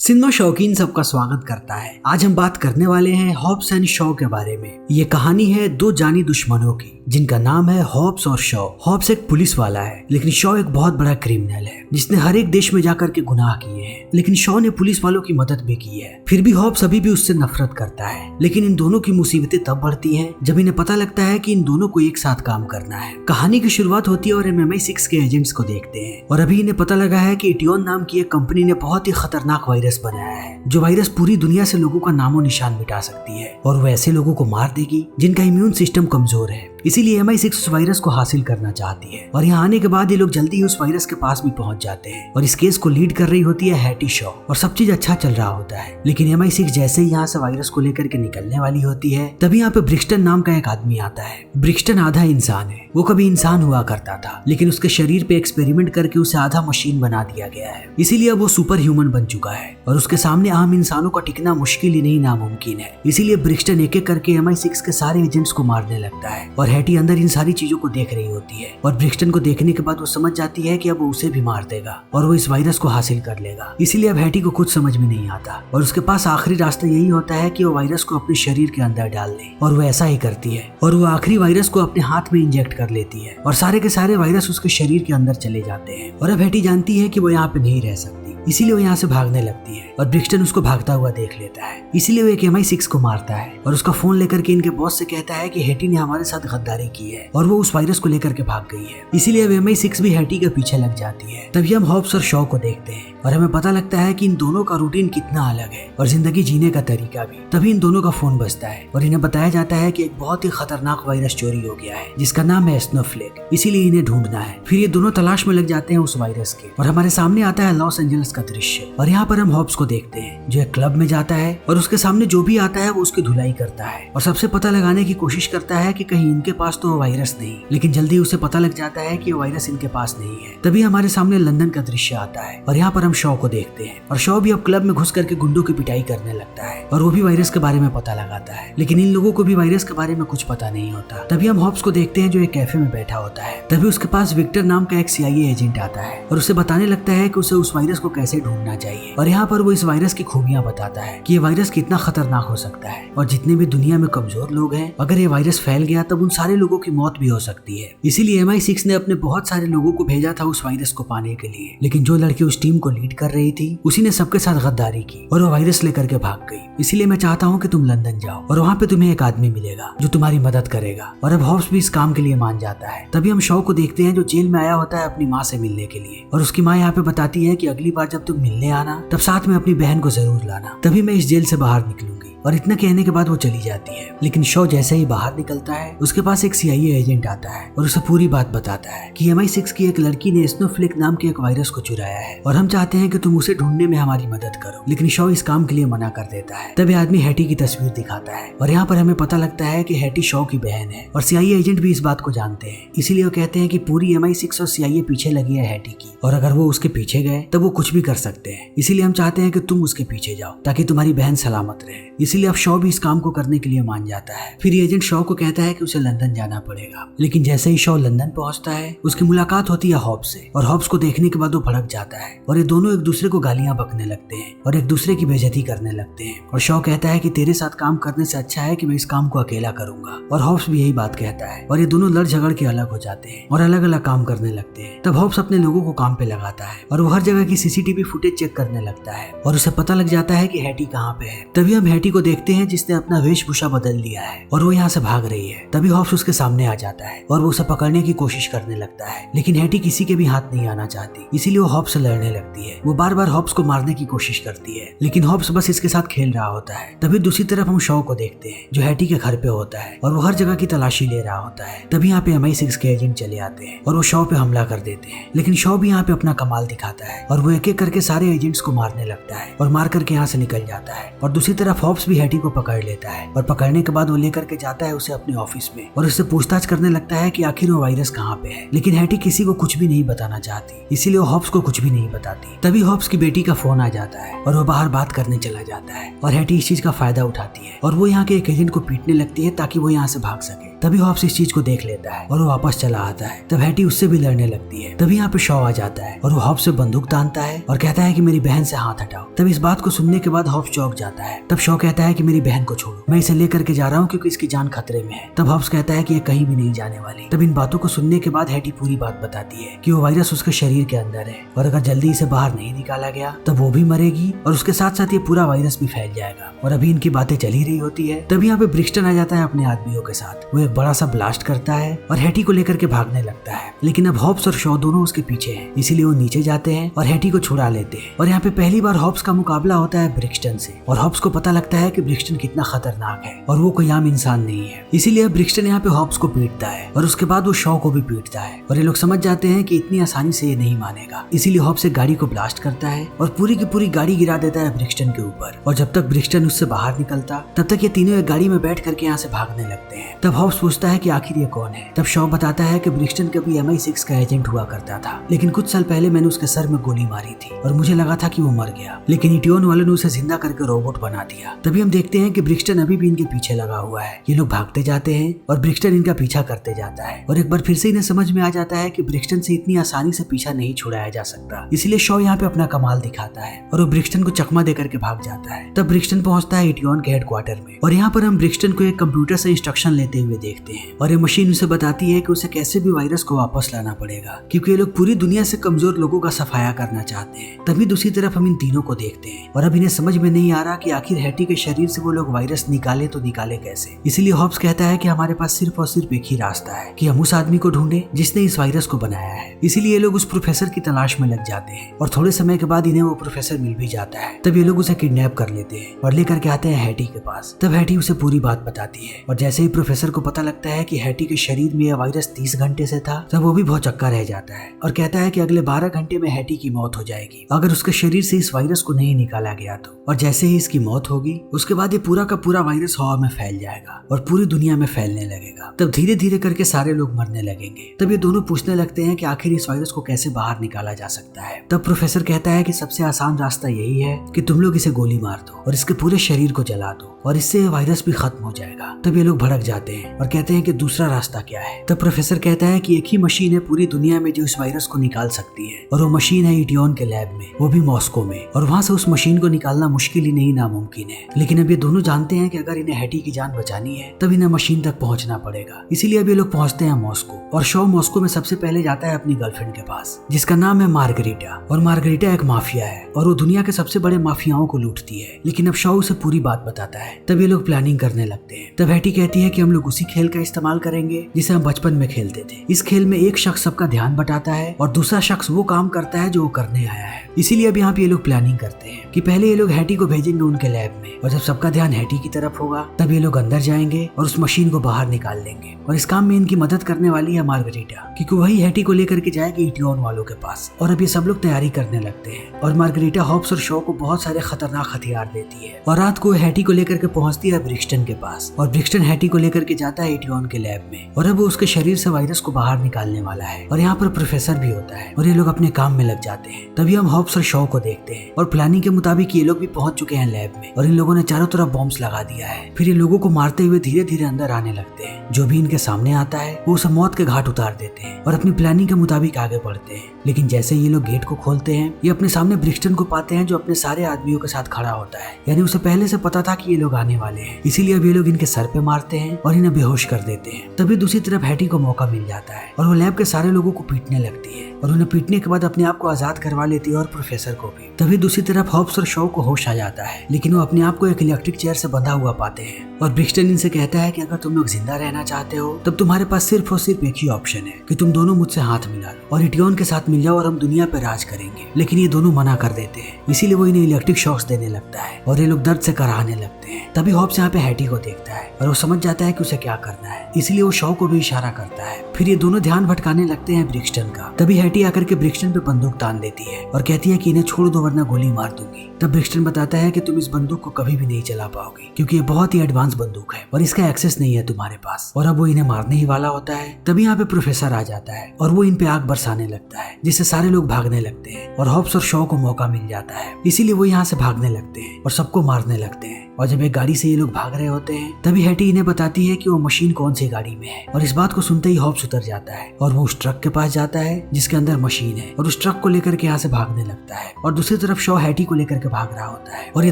Cinema शौकीन सबका स्वागत करता है। आज हम बात करने वाले हैं हॉब्स एंड शॉ के बारे में। ये कहानी है दो जानी दुश्मनों की जिनका नाम है हॉब्स और शॉ। हॉब्स एक पुलिस वाला है लेकिन शॉ एक बहुत बड़ा क्रिमिनल है जिसने हर एक देश में जाकर के गुनाह किए हैं, लेकिन शॉ ने पुलिस वालों की मदद भी की है। फिर भी हॉब्स अभी भी उससे नफरत करता है। लेकिन इन दोनों की मुसीबतें तब बढ़ती हैं जब इन्हें पता लगता है कि इन दोनों को एक साथ काम करना है। कहानी की शुरुआत होती है और MI6 के एजेंट्स को देखते हैं और अभी इन्हें पता लगा है कि इटियोन नाम की एक कंपनी ने बहुत ही खतरनाक वायरस बनाया है जो वायरस पूरी दुनिया से लोगों का नामो निशान मिटा सकती है और वो ऐसे लोगों को मार देगी जिनका इम्यून सिस्टम कमजोर है। इसीलिए MI6 उस वायरस को हासिल करना चाहती है और यहाँ आने के बाद ये लोग जल्दी ही उस वायरस के पास भी पहुंच जाते हैं और इस केस को लीड कर रही होती है हैटी शॉ और सब चीज अच्छा चल रहा होता है। लेकिन MI6 जैसे ही यहाँ से वायरस को लेकर के निकलने वाली होती है तभी यहाँ पे ब्रिक्सटन नाम का एक आदमी आता है। ब्रिक्सटन आधा इंसान है, वो कभी इंसान हुआ करता था लेकिन उसके शरीर पे एक्सपेरिमेंट करके उसे आधा मशीन बना दिया गया है, इसीलिए अब वो सुपर ह्यूमन बन चुका है और उसके सामने आम इंसानों का टिकना मुश्किल ही नहीं नामुमकिन है। इसीलिए ब्रिक्सटन एक एक करके MI6 के सारे एजेंट्स को मारने लगता है और हैटी अंदर इन सारी चीजों को देख रही होती है और ब्रिक्सटन को देखने के बाद वो समझ जाती है कि अब वो उसे भी मार देगा और वो इस वायरस को हासिल कर लेगा। इसीलिए अब हैटी को कुछ समझ में नहीं आता और उसके पास आखिरी रास्ता यही होता है कि वो वायरस को अपने शरीर के अंदर डाल दे और वो ऐसा ही करती है और वो आखिरी वायरस को अपने हाथ में इंजेक्ट कर लेती है और सारे के सारे वायरस उसके शरीर के अंदर चले जाते हैं और अब हैटी जानती है कि वो यहाँ पे नहीं रह सकती, इसीलिए वो यहाँ से भागने लगती है और ब्रिक्सटन उसको भागता हुआ देख लेता है। इसीलिए वो एक MI6 को मारता है और उसका फोन लेकर के इनके बॉस से कहता है कि हैटी ने हमारे साथ गद्दारी की है और वो उस वायरस को लेकर के भाग गई है। इसीलिए अब MI6 भी हैटी के पीछे लग जाती है। तभी हम हॉब्स और शॉ को देखते हैं और हमें पता लगता है कि इन दोनों का रूटीन कितना अलग है और जिंदगी जीने का तरीका भी। तभी इन दोनों का फोन बजता है और इन्हें बताया जाता है कि एक बहुत ही खतरनाक वायरस चोरी हो गया है जिसका नाम है स्नोफ्लेक, इसीलिए इन्हें ढूंढना है। फिर ये दोनों तलाश में लग जाते हैं उस वायरस के और हमारे सामने आता है लॉस एंजल्स का दृश्य और यहाँ पर हम हॉब्स को देखते हैं जो एक क्लब में जाता है और उसके सामने जो भी आता है वो उसकी धुलाई करता है और सबसे पता लगाने की कोशिश करता है कि कहीं इनके पास तो वो वायरस नहीं, लेकिन जल्दी उसे पता लग जाता है कि वो वायरस इनके पास नहीं है। तभी हमारे सामने लंदन का दृश्य आता है और यहाँ पर हम शॉ को देखते हैं और शॉ भी अब क्लब में घुस करके गुंडों की पिटाई करने लगता है और वो भी वायरस के बारे में पता लगाता है, लेकिन इन लोगों को भी वायरस के बारे में कुछ पता नहीं होता। तभी हम हॉब्स को देखते हैं जो एक कैफे में बैठा होता है। तभी उसके पास विक्टर नाम का एक CIA एजेंट आता है और उसे बताने लगता है कि उसे उस वायरस को कैसे ढूंढना चाहिए और यहाँ पर वो इस वायरस की खूबियां बताता है कि ये वायरस कितना खतरनाक हो सकता है और जितने भी दुनिया में कमजोर लोग हैं अगर ये वायरस फैल गया तब उन सारे लोगों की मौत भी हो सकती है। इसीलिए MI6 ने अपने बहुत सारे लोगों को भेजा था उस वायरस को पाने के लिए, लेकिन जो लड़की उस टीम को लीड कर रही थी उसी ने सबके साथ गद्दारी की और वो वायरस लेकर के भाग गई। इसीलिए मैं चाहता हूँ कि तुम लंदन जाओ और वहाँ पे तुम्हें एक आदमी मिलेगा जो तुम्हारी मदद करेगा और अब हॉब्स भी इस काम के लिए मान जाता है। तभी हम शॉ को देखते हैं जो जेल में आया होता है अपनी माँ से मिलने के लिए और उसकी माँ यहाँ पे बताती है कि अगली बार जब तुम मिलने आना तब साथ में अपनी बहन को जरूर लाना, तभी मैं इस जेल से बाहर निकलूंगी। और इतना कहने के बाद वो चली जाती है। लेकिन शॉ जैसे ही बाहर निकलता है उसके पास एक CIA एजेंट आता है और उसे पूरी बात बताता है कि MI6 की एक लड़की ने स्नोफ्लेक नाम के एक वायरस को चुराया है और हम चाहते हैं कि तुम उसे ढूंढने में हमारी मदद करो, लेकिन शॉ इस काम के लिए मना कर देता है। तभी आदमी हैटी की तस्वीर दिखाता है और यहाँ पर हमें पता लगता है कि हैटी शॉ की बहन है और CIA एजेंट भी इस बात को जानते हैं। इसीलिए वो कहते हैं कि पूरी MI6 और CIA पीछे लगी है हैटी की और अगर वो उसके पीछे गए तब वो कुछ भी कर सकते हैं। इसीलिए हम चाहते हैं कि तुम उसके पीछे जाओ ताकि तुम्हारी बहन सलामत रहे। इसीलिए अब शॉ भी इस काम को करने के लिए मान जाता है। फिर एजेंट शॉ को कहता है कि उसे लंदन जाना पड़ेगा, लेकिन जैसे ही शॉ लंदन पहुंचता है उसकी मुलाकात होती है हॉब्स से और हॉब्स को देखने के बाद वो भड़क जाता है और ये दोनों एक दूसरे को गालियां बकने लगते हैं और एक दूसरे की बेइज्जती करने लगते हैं और शॉ कहता है कि तेरे साथ काम करने से अच्छा है कि मैं इस काम को अकेला करूंगा और हॉब्स भी यही बात कहता है और ये दोनों लड़ झगड़ के अलग हो जाते हैं और अलग अलग काम करने लगते हैं। तब हॉब्स अपने लोगों को काम पे लगाता है और वो हर जगह की CCTV फुटेज चेक करने लगता है और उसे पता लग जाता है कि हैटी कहाँ पे है। तभी हम हैटी को देखते हैं जिसने अपना वेशभूषा बदल लिया है और वो यहाँ से भाग रही है। तभी हॉब्स उसके सामने आ जाता है और वो उसे पकड़ने की कोशिश करने लगता है, लेकिन हैटी किसी के भी हाथ नहीं आना चाहती, इसीलिए वो हॉब्स से लड़ने लगती है। वो बार बार हॉब्स को मारने की कोशिश करती है लेकिन हॉब्स बस इसके साथ खेल रहा होता है। तभी दूसरी तरफ हम शॉ को देखते हैं जो हैटी के घर पे होता है और वो हर जगह की तलाशी ले रहा होता है। तभी यहाँ पे MI6 के एजेंट चले आते हैं और वो शॉ पे हमला कर देते हैं, लेकिन शॉ भी यहाँ पे अपना कमाल दिखाता है और वो एक एक करके सारे एजेंट्स को मारने लगता है और मार करके यहाँ से निकल जाता है। और दूसरी तरफ हॉब्स हॉब्स भी हैटी को पकड़ लेता है और पकड़ने के बाद वो लेकर के जाता है उसे अपने ऑफिस में और उससे पूछताछ करने लगता है कि आखिर वो वायरस कहाँ पे है। लेकिन हैटी किसी को कुछ भी नहीं बताना चाहती, इसीलिए वो हॉब्स को कुछ भी नहीं बताती। तभी हॉब्स की बेटी का फोन आ जाता है और वो बाहर बात करने चला जाता है और हैटी इस चीज का फायदा उठाती है और वो यहाँ के एक एजेंट को पीटने लगती है ताकि वो यहाँ से भाग सके। तभी हॉब्स इस चीज को देख लेता है और वो वापस चला आता है। तब हैटी उससे भी लड़ने लगती है। तभी यहाँ पे शॉ आ जाता है और वो हॉब्स से बंदूक तानता है और कहता है कि मेरी बहन से हाथ हटाओ। तब इस बात को सुनने के बाद हॉब्स चौंक जाता है। तब शॉ कहता है कि मेरी बहन को छोड़ो, मैं इसे लेकर के जा रहा हूँ क्योंकि इसकी जान खतरे में है। तब हॉब्स कहता है कि ये कहीं भी नहीं जाने वाली। तब इन बातों को सुनने के बाद हैटी पूरी बात बताती है कि वो वायरस उसके शरीर के अंदर है और अगर जल्दी इसे बाहर नहीं निकाला गया तब वो भी मरेगी और उसके साथ साथ ये पूरा वायरस भी फैल जाएगा। और अभी इनकी बातें चल ही रही होती है। तभी यहाँ पे ब्रिक्सटन आ जाता है अपने आदमियों के साथ। वो एक बड़ा सा ब्लास्ट करता है और हैटी को लेकर के भागने लगता है। लेकिन अब हॉब्स और शॉ दोनों उसके पीछे हैं, इसीलिए वो नीचे जाते हैं और हैटी को छुड़ा लेते हैं। और यहाँ पे पहली बार हॉब्स का मुकाबला होता है ब्रिक्सटन से और हॉब्स को पता लगता है कि ब्रिक्सटन कितना खतरनाक है और वो कोई आम इंसान नहीं है। इसीलिए ब्रिक्सटन यहाँ पे हॉब्स को पीटता है और उसके बाद वो शॉ को भी पीटता है और ये लोग समझ जाते हैं कि इतनी आसानी से ये नहीं मानेगा। इसीलिए हॉब्स एक गाड़ी को ब्लास्ट करता है और पूरी की पूरी गाड़ी गिरा देता है ब्रिक्सटन के ऊपर। और जब तक ब्रिक्सटन उससे बाहर निकलता तब तक ये तीनों एक गाड़ी में बैठ करके यहाँ से भागने लगते हैं। तब हॉब्स पूछता है कि आखिर ये कौन है। तब शॉ बताता है कि ब्रिक्सटन कभी MI6 का एजेंट हुआ करता था, लेकिन कुछ साल पहले मैंने उसके सर में गोली मारी थी और मुझे लगा था कि वो मर गया, लेकिन इटियोन वालों ने उसे जिंदा करके रोबोट बना दिया। तभी हम देखते हैं कि ब्रिक्सटन अभी भी इनके पीछे लगा हुआ है। ये लोग भागते जाते हैं और ब्रिक्सटन इनका पीछा करते जाता है और एक बार फिर से इन्हें समझ में आ जाता है कि ब्रिक्सटन से इतनी आसानी से पीछा नहीं छुड़ाया जा सकता। इसलिए शॉ यहाँ पे अपना कमाल दिखाता है और वो ब्रिक्सटन को चकमा दे करके भाग जाता है। तब ब्रिक्सटन पहुंचता है इटियोन के हेडक्वार्टर में और यहाँ पर हम ब्रिक्सटन को एक कंप्यूटर से इंस्ट्रक्शन लेते हुए देखते हैं और ये मशीन उसे बताती है कि उसे कैसे भी वायरस को वापस लाना पड़ेगा क्योंकि ये लोग पूरी दुनिया से कमजोर लोगों का सफाया करना चाहते हैं। तभी दूसरी तरफ हम इन तीनों को देखते हैं और अब इन्हें समझ में नहीं आ रहा कि आखिर हैटी के शरीर से वो लोग वायरस निकाले तो निकाले कैसे। इसीलिए हॉब्स कहता है कि हमारे पास सिर्फ और सिर्फ एक ही रास्ता है कि हम उस आदमी को ढूंढे जिसने इस वायरस को बनाया है। इसीलिए ये लोग उस प्रोफेसर की तलाश में लग जाते हैं और थोड़े समय के बाद इन्हें वो प्रोफेसर मिल भी जाता है। तब ये लोग उसे किडनैप कर लेते हैं और लेकर के आते हैं हैटी के पास। तब हैटी उसे पूरी बात बताती है और जैसे ही प्रोफेसर को पता लगता है कि हैटी के शरीर में यह वायरस 30 घंटे से था तब वो भी बहुत चक्का रह जाता है और कहता है कि अगले 12 घंटे में हैटी की मौत हो जाएगी अगर उसके शरीर से इस वायरस को नहीं निकाला गया तो। और जैसे ही इसकी मौत होगी उसके बाद ये पूरा का पूरा वायरस हवा में फैल जाएगा और पूरी दुनिया में फैलने लगेगा। तब धीरे धीरे करके सारे लोग मरने लगेंगे। तब ये दोनों पूछने लगते हैं कि आखिर इस वायरस को कैसे बाहर निकाला जा सकता है। तब प्रोफेसर कहता है कि सबसे आसान रास्ता यही है कि तुम लोग इसे गोली मार दो और इसके पूरे शरीर को जला दो और इससे ये वायरस भी खत्म हो जाएगा। तब ये लोग भड़क जाते हैं और कहते हैं कि दूसरा रास्ता क्या है। तब प्रोफेसर कहता है कि एक ही मशीन है पूरी दुनिया में जो इस वायरस को निकाल सकती है और वो मशीन है इटियोन के लैब में, वो भी मॉस्को में। और वहाँ से उस मशीन को निकालना मुश्किल ही नहीं नामुमकिन है। लेकिन अब ये दोनों जानते हैं कि अगर इन्हें हैटी की जान बचानी है तब इन्हें मशीन तक पहुँचना पड़ेगा। इसीलिए अब ये लोग पहुँचते हैं मॉस्को और शॉ मॉस्को में सबसे पहले जाता है अपनी गर्लफ्रेंड के पास जिसका नाम है मार्गरीटा। और मार्गरीटा एक माफिया है और वो दुनिया के सबसे बड़े माफियाओं को लूटती है। लेकिन अब शॉ उसे पूरी बात बताता है। तब ये लोग प्लानिंग करने लगते हैं। तब हैटी कहती है कि हम लोग उसी खेल का इस्तेमाल करेंगे जिसे हम बचपन में खेलते थे। इस खेल में एक शख्स सबका ध्यान बटाता है और दूसरा शख्स वो काम करता है जो वो करने आया है। इसीलिए अब यहाँ पे ये लोग प्लानिंग करते हैं कि पहले ये लोग हैटी को भेजेंगे उनके लैब में और जब सबका ध्यान हैटी की तरफ होगा तब ये लोग अंदर जाएंगे और उस मशीन को बाहर निकाल लेंगे। और इस काम में इनकी मदद करने वाली है मार्गरीटा क्योंकि वही हैटी को लेकर के जाएगी इटियोन वालों के पास। और अब ये सब लोग तैयारी करने लगते हैं और मार्गरीटा हॉब्स और शॉ को बहुत सारे खतरनाक हथियार देती है और रात को हैटी को लेकर के पहुंचती है ब्रिक्सटन के पास और ब्रिक्सटन हैटी को लेकर के जाता है इटियोन के लैब में और अब वो उसके शरीर से वायरस को बाहर निकालने वाला है। और यहाँ पर प्रोफेसर भी होता है और ये लोग अपने काम में लग जाते हैं। तभी हम हॉब्स और शॉ को देखते हैं और प्लानिंग के मुताबिक ये लोग भी पहुंच चुके हैं लैब में और इन लोगों ने चारों तरफ बॉम्ब्स लगा दिया है। फिर ये लोगों को मारते हुए धीरे धीरे अंदर आने लगते हैं। जो भी इनके सामने आता है वो उसे मौत के घाट उतार देते हैं और अपनी प्लानिंग के मुताबिक आगे बढ़ते हैं। लेकिन जैसे ये लोग गेट को खोलते हैं ये अपने सामने ब्रिक्सटन को पाते हैं जो अपने सारे आदमियों के साथ खड़ा होता है। यानी उसे पहले से पता था कि ये लोग आने वाले हैं, इसीलिए अब ये लोग इनके सर पे मारते हैं और इन्हें बेहोश कर देते हैं। तभी दूसरी तरफ हैटी को मौका मिल जाता है और वो लैब के सारे लोगों को पीटने लगती है और उन्हें पीटने के बाद अपने आप को आजाद करवा लेती है और प्रोफेसर को भी। तभी दूसरी तरफ हॉब्स और शॉ को होश आ जाता है लेकिन वो अपने आप को एक इलेक्ट्रिक चेयर से बंधा हुआ पाते हैं और ब्रिक्सटन इनसे कहता है कि अगर तुम लोग जिंदा रहना चाहते हो तब तुम्हारे पास सिर्फ और सिर्फ एक ही ऑप्शन है कि तुम दोनों मुझसे हाथ मिला लो और इटियोन के साथ मिल जाओ और हम दुनिया पे राज करेंगे। लेकिन ये दोनों मना कर देते हैं, इसीलिए वो इन्हें इलेक्ट्रिक शॉक्स देने लगता है और ये लोग दर्द से कराहने लगते हैं। लगते हैं। तभी हॉब्स यहाँ पे हैटी को देखता है और वो समझ जाता है कि उसे क्या करना है, इसीलिए वो शॉ को भी इशारा करता है। फिर ये दोनों ध्यान भटकाने लगते हैं ब्रिक्सटन का। तभी हैटी आकर के ब्रिक्सटन पे बंदूक तान देती है और कहती है कि इन्हें छोड़ दो वरना गोली मार दूंगी। तब ब्रिक्सटन बताता है कि तुम इस बंदूक को कभी भी नहीं चला पाओगे क्योंकि ये बहुत ही एडवांस बंदूक है और इसका एक्सेस नहीं है तुम्हारे पास। और अब वो इन्हें मारने ही वाला होता है। तभी यहाँ पे प्रोफेसर आ जाता है और वो इन पे आग बरसाने लगता है, जिससे सारे लोग भागने लगते हैं और हॉब्स और शॉ को मौका मिल जाता है, इसीलिए वो यहाँ से भागने लगते हैं और सबको मारने लगते हैं। और जब एक गाड़ी से ये लोग भाग रहे होते हैं तभी हैटी इन्हें बताती है कि वो मशीन कौन सी गाड़ी में है। और इस बात को सुनते ही हॉब्स उतर जाता है और वो उस ट्रक के पास जाता है जिसके अंदर मशीन है और उस ट्रक को लेकर के यहाँ से भागने लगता है। और दूसरी तरफ शॉ हैटी को लेकर के भाग रहा होता है और ये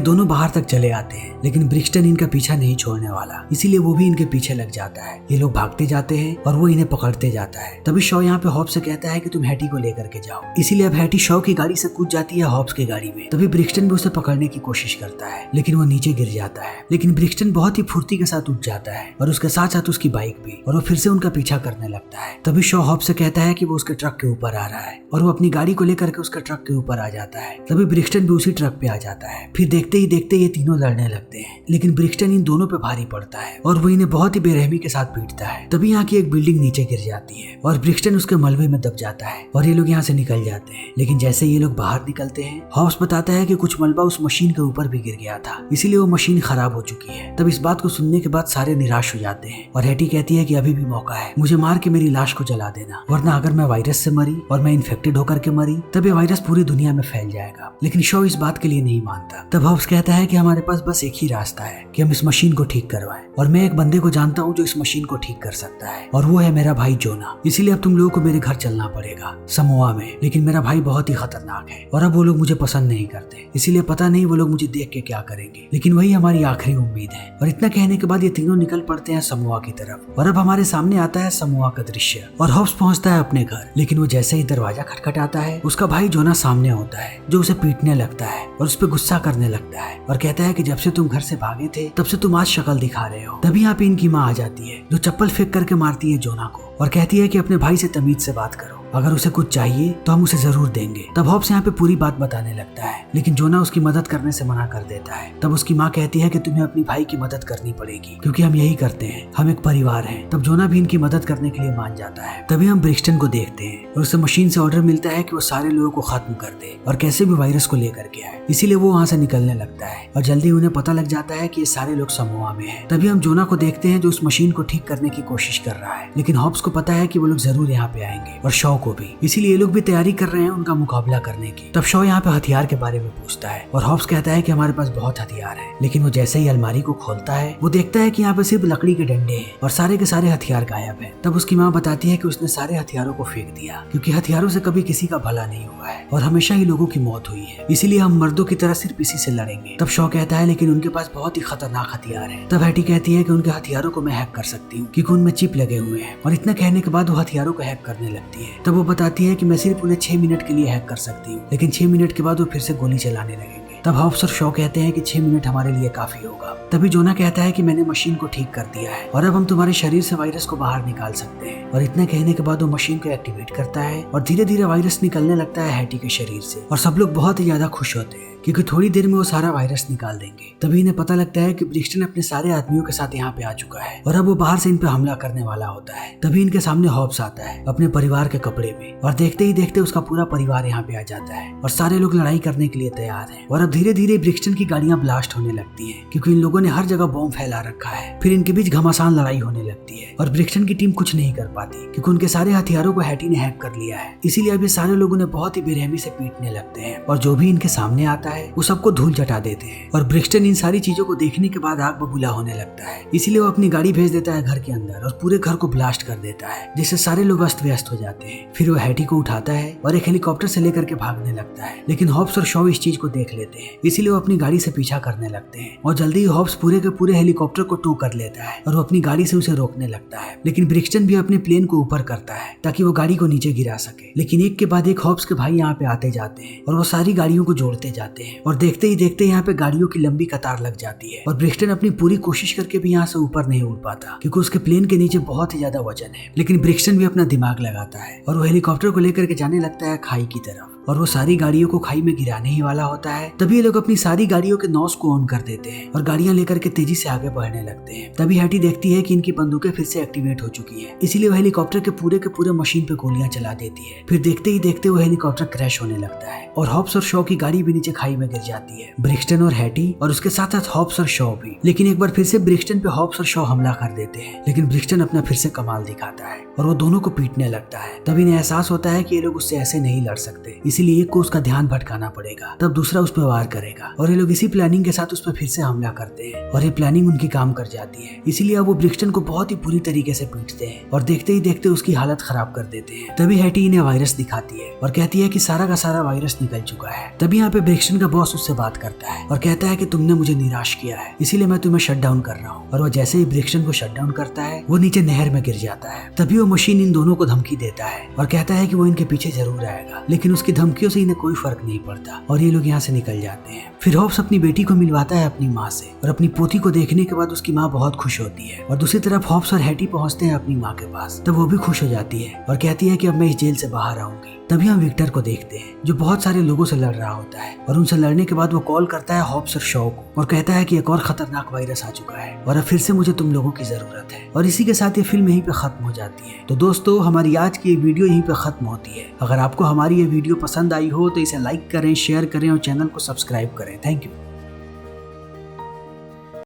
दोनों बाहर तक चले आते हैं, लेकिन ब्रिक्सटन इनका पीछा नहीं छोड़ने वाला, इसीलिए वो भी इनके पीछे लग जाता है। ये लोग भागते जाते हैं और वो इन्हें पकड़ते जाता है। तभी शॉ यहाँ पे हॉब्स से कहता है कि तुम हैटी को लेकर के जाओ, इसीलिए अब हैटी शॉ की गाड़ी से कूद जाती है हॉब्स की गाड़ी में। तभी ब्रिक्सटन भी उसे पकड़ने की कोशिश करता है लेकिन वो नीचे गिर जाता है, लेकिन ब्रिक्सटन बहुत ही फुर्ती के साथ उठ जाता है और उसके साथ साथ उसकी बाइक भी, और वो फिर से उनका पीछा करने लगता है। तभी शॉ हॉब्स से कहता है कि वो उसके ट्रक के ऊपर आ रहा है और वो अपनी गाड़ी को लेकर के उसके ट्रक के ऊपर आ जाता है। तभी ब्रिक्सटन भी उसी ट्रक पे आ जाता है। फिर देखते ही देखते ये तीनों लड़ने लगते हैं, लेकिन ब्रिक्सटन इन दोनों पे भारी पड़ता है और वो इन्हें बहुत ही बेरहमी के साथ पीटता है। तभी यहाँ की एक बिल्डिंग नीचे गिर जाती है और ब्रिक्सटन उसके मलबे में दब जाता है और ये लोग यहाँ से निकल जाते हैं। लेकिन जैसे ये लोग बाहर निकलते हैं हॉब्स बताता है कि कुछ मलबा उस मशीन के ऊपर भी गिर गया था, इसीलिए वो मशीन खराब हो चुकी है। तब इस बात को सुनने के बाद सारे निराश हो जाते हैं और हैटी कहती है कि अभी भी मौका है, मुझे मार के मेरी लाश को जला देना, वरना अगर मैं वायरस से मरी और मैं इन्फेक्टेड होकर के मरी तब ये वायरस पूरी दुनिया में फैल जाएगा। लेकिन शॉ इस बात के लिए नहीं मानता। तब हॉब्स कहता है कि हमारे पास बस एक ही रास्ता है कि हम इस मशीन को ठीक करवाएं, और मैं एक बंदे को जानता हूँ जो इस मशीन को ठीक कर सकता है और वो है मेरा भाई जोना। इसीलिए अब तुम लोगों को मेरे घर चलना पड़ेगा समोआ में, लेकिन मेरा भाई बहुत ही खतरनाक है और अब वो लोग मुझे पसंद नहीं करते, इसीलिए पता नहीं वो लोग मुझे देख के क्या करेंगे, लेकिन वही हमारी आखिरी उम्मीद है। और इतना कहने के बाद ये तीनों निकल पड़ते हैं समोआ की तरफ और अब हमारे सामने आता है समोआ का दृश्य। और हॉब्स पहुंचता है अपने घर, लेकिन वो जैसे ही दरवाजा खटखटाता है उसका भाई जोना सामने होता है जो उसे पीटने लगता है और उस पर गुस्सा करने लगता है और कहता है कि जब से तुम घर से भागे थे तब से तुम आज शक्ल दिखा रहे हो। तभी यहाँ पे इनकी माँ आ जाती है जो चप्पल फेंक करके मारती है जोना को और कहती है कि अपने भाई से तमीज से बात करो, अगर उसे कुछ चाहिए तो हम उसे जरूर देंगे। तब हॉब्स यहाँ पे पूरी बात बताने लगता है, लेकिन जोना उसकी मदद करने से मना कर देता है। तब उसकी माँ कहती है कि तुम्हें अपनी भाई की मदद करनी पड़ेगी क्योंकि हम यही करते हैं, हम एक परिवार हैं। तब जोना भी इनकी मदद करने के लिए मान जाता है। तभी हम ब्रिक्सटन को देखते हैं और उसे मशीन से ऑर्डर मिलता है कि वो सारे लोगों को खत्म कर दे और कैसे भी वायरस को लेकर के आए, इसीलिए वो वहाँ से निकलने लगता है और जल्दी उन्हें पता लग जाता है कि ये सारे लोग समोआ में हैं। तभी हम जोना को देखते हैं जो उस मशीन को ठीक करने की कोशिश कर रहा है, लेकिन हॉब्स को पता है कि वो लोग जरूर यहाँ पे आएंगे और शॉ को भी, इसीलिए ये लोग भी तैयारी कर रहे हैं उनका मुकाबला करने की। तब शॉ यहाँ पे हथियार के बारे में पूछता है और हॉब्स कहता है कि हमारे पास बहुत हथियार है, लेकिन वो जैसे ही अलमारी को खोलता है वो देखता है कि यहाँ पे सिर्फ लकड़ी के डंडे हैं और सारे के सारे हथियार गायब हैं। तब उसकी माँ बताती है कि उसने सारे हथियारों को फेंक दिया क्योंकि हथियारों से कभी किसी का भला नहीं हुआ है और हमेशा ही लोगों की मौत हुई है, इसीलिए हम मर्दों की तरह सिर्फ इसी से लड़ेंगे। तब शॉ कहता है लेकिन उनके पास बहुत ही खतरनाक हथियार है। तब हैटी कहती है कि उनके हथियारों को मैं हैक कर सकती हूँ क्योंकि उनमें चिप लगे हुए हैं, और इतना कहने के बाद वो हथियारों को हैक करने लगती है। तब वो बताती है कि मैं सिर्फ उन्हें 6 मिनट के लिए हैक कर सकती हूँ, लेकिन 6 मिनट के बाद वो फिर से गोली चलाने लगेंगे। तब हॉब्स और शॉ कहते हैं कि 6 मिनट हमारे लिए काफी होगा। तभी जोना कहता है कि मैंने मशीन को ठीक कर दिया है और अब हम तुम्हारे शरीर से वायरस को बाहर निकाल सकते हैं। और इतना कहने के बाद वो मशीन को एक्टिवेट करता है और धीरे धीरे वायरस निकलने लगता है हैटी के शरीर से और सब लोग बहुत ही ज्यादा खुश होते हैं क्योंकि थोड़ी देर में वो सारा वायरस निकाल देंगे। तभी इन्हें पता लगता है कि ब्रिक्सटन अपने सारे आदमियों के साथ यहाँ पे आ चुका है और अब वो बाहर से इन पे हमला करने वाला होता है। तभी इनके सामने हॉब्स आता है अपने परिवार के कपड़े में और देखते ही देखते उसका पूरा परिवार यहाँ पे आ जाता है और सारे लोग लड़ाई करने के लिए तैयार हैं। और अब धीरे धीरे ब्रिक्सटन की गाड़ियां ब्लास्ट होने लगती हैं क्योंकि इन लोगों ने हर जगह बॉम्ब फैला रखा है। फिर इनके बीच घमासान लड़ाई होने लगती है और ब्रिक्सटन की टीम कुछ नहीं कर पाती क्योंकि उनके सारे हथियारों को हैटी ने हैक कर लिया है, इसीलिए अब ये सारे लोग उन्हें बहुत ही बेरहमी से पीटने लगते हैं और जो भी इनके सामने आता है वो सबको धूल चटा देते हैं। और ब्रिक्सटन इन सारी चीजों को देखने के बाद आग बबूला होने लगता है, इसीलिए वो अपनी गाड़ी भेज देता है घर के अंदर और पूरे घर को ब्लास्ट कर देता है जिससे सारे लोग अस्त व्यस्त हो जाते हैं। फिर वो हैटी को उठाता है और एक हेलीकॉप्टर से लेकर के भागने लगता है, लेकिन हॉब्स और शॉ इस चीज को देख लेते हैं, इसीलिए वो अपनी गाड़ी से पीछा करने लगते हैं और जल्दी ही हॉब्स पूरे के पूरे हेलीकॉप्टर को टो कर लेता है और वो अपनी गाड़ी से उसे रोकने लगता है। लेकिन ब्रिक्सटन भी अपने प्लेन को ऊपर करता है ताकि वो गाड़ी को नीचे गिरा सके, लेकिन एक के बाद एक हॉब्स के भाई यहाँ पे आते जाते हैं और वो सारी गाड़ियों को जोड़ते जाते हैं और देखते ही देखते यहाँ पे गाड़ियों की लंबी कतार लग जाती है। और ब्रिक्सटन अपनी पूरी कोशिश करके भी यहाँ से ऊपर नहीं उड़ पाता क्योंकि उसके प्लेन के नीचे बहुत ही ज्यादा वजन है, लेकिन ब्रिक्सटन भी अपना दिमाग लगाता है और वो हेलीकॉप्टर को लेकर के जाने लगता है खाई की तरफ। और वो सारी गाड़ियों को खाई में गिराने ही वाला होता है। तभी ये लोग अपनी सारी गाड़ियों के नॉस को ऑन कर देते हैं और गाड़ियां लेकर के तेजी से आगे बढ़ने लगते हैं। तभी हैटी देखती है कि इनकी बंदूकें फिर से एक्टिवेट हो चुकी है, इसीलिए वो हेलीकॉप्टर के पूरे मशीन पे गोलियां चला देती है। फिर देखते ही देखते वो हेलीकॉप्टर क्रैश होने लगता है और हॉब्स और शॉ की गाड़ी भी नीचे खाई में गिर जाती है। ब्रिक्सटन और हैटी और उसके साथ साथ हॉब्स और शॉ भी। लेकिन एक बार फिर से ब्रिक्सटन पे हॉब्स और शॉ हमला कर देते हैं, लेकिन ब्रिक्सटन अपना फिर से कमाल दिखाता है और वो दोनों को पीटने लगता है। तभी इन्हें एहसास होता है कि ये लोग उससे ऐसे नहीं लड़ सकते, इसीलिए एक को उसका ध्यान भटकाना पड़ेगा, तब दूसरा उस पर वार करेगा और ये लोग इसी प्लानिंग के साथ उस पर फिर से हमला करते हैं और ये प्लानिंग उनकी काम कर जाती है। इसीलिए अब वो ब्रिक्सटन को बहुत ही बुरी तरीके से पीटते हैं और देखते ही देखते उसकी हालत खराब कर देते हैं। तभी हैटी इन्हें वायरस दिखाती है और कहती है कि सारा का सारा वायरस निकल चुका है। तभी यहाँ पे ब्रिक्सटन का बॉस उससे बात करता है और कहता है कि तुमने मुझे निराश किया है, इसीलिए मैं तुम्हें शट डाउन कर रहा हूँ। और वो जैसे ही ब्रिक्सटन को शट डाउन करता है वो नीचे नहर में गिर जाता है। तभी वो मशीन इन दोनों को धमकी देता है और कहता है कि वो इनके पीछे जरूर आएगा, लेकिन उसकी धमकियों से इन्हें कोई फर्क नहीं पड़ता और ये लोग यहाँ से निकल जाते हैं। फिर हॉब्स अपनी बेटी को मिलवाता है अपनी माँ से और अपनी पोती को देखने के बाद उसकी माँ बहुत खुश होती है। और दूसरी तरफ हॉब्स और हैटी पहुंचते हैं अपनी माँ के पास, तब वो भी खुश हो जाती है और कहती है कि अब मैं इस जेल से बाहर आऊंगी। तभी हम विक्टर को देखते हैं जो बहुत सारे लोगों से लड़ रहा होता है और उनसे लड़ने के बाद वो कॉल करता है हॉब्स और शॉ को और कहता है कि एक और खतरनाक वायरस आ चुका है और अब फिर से मुझे तुम लोगों की जरूरत है। और इसी के साथ ये फिल्म यहीं पे खत्म हो जाती है। तो दोस्तों, हमारी आज की ये वीडियो यहीं पे खत्म होती है। अगर आपको हमारी ये वीडियो पसंद आई हो तो इसे लाइक करें, शेयर करें और चैनल को सब्सक्राइब करें। Thank you.